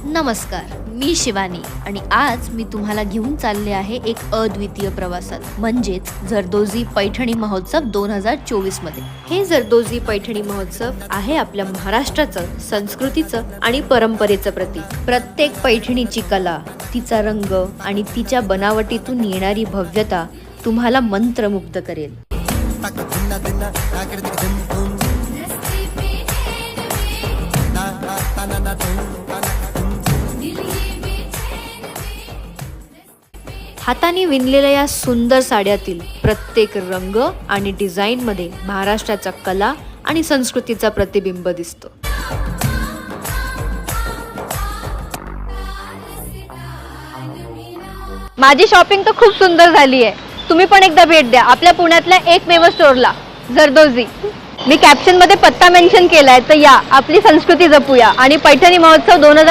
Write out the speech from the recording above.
नमस्कार, मी शिवानी आणि आज मी तुम्हाला घेऊन चालले आहे एक अद्वितीय प्रवासात, म्हणजेच जरदोजी पैठणी महोत्सव 2024 मध्ये। हे जरदोजी पैठणी महोत्सव आहे आपल्या महाराष्ट्राचं, संस्कृतीचं आणि परंपरेचं प्रतीक। प्रत्येक पैठणीची कला, तिचा रंग आणि तिच्या बनावटीतून येणारी भव्यता तुम्हाला मंत्रमुग्ध करेल। हाताने विणलेल्या या सुंदर साड्यातील प्रत्येक रंग आणि डिझाईन मध्ये महाराष्ट्राच्या कला आणि संस्कृतीचा प्रतिबिंब दिसतो। माझी शॉपिंग तर खूप सुंदर झाली आहे। तुम्ही पण एकदा भेट द्या आपल्या पुण्यातल्या एकमेव स्टोअरला, जरदोजी। मी कॅप्शन मध्ये पत्ता मेन्शन केलाय, तर या, आपली संस्कृती जपूया आणि पैठणी महोत्सव 2024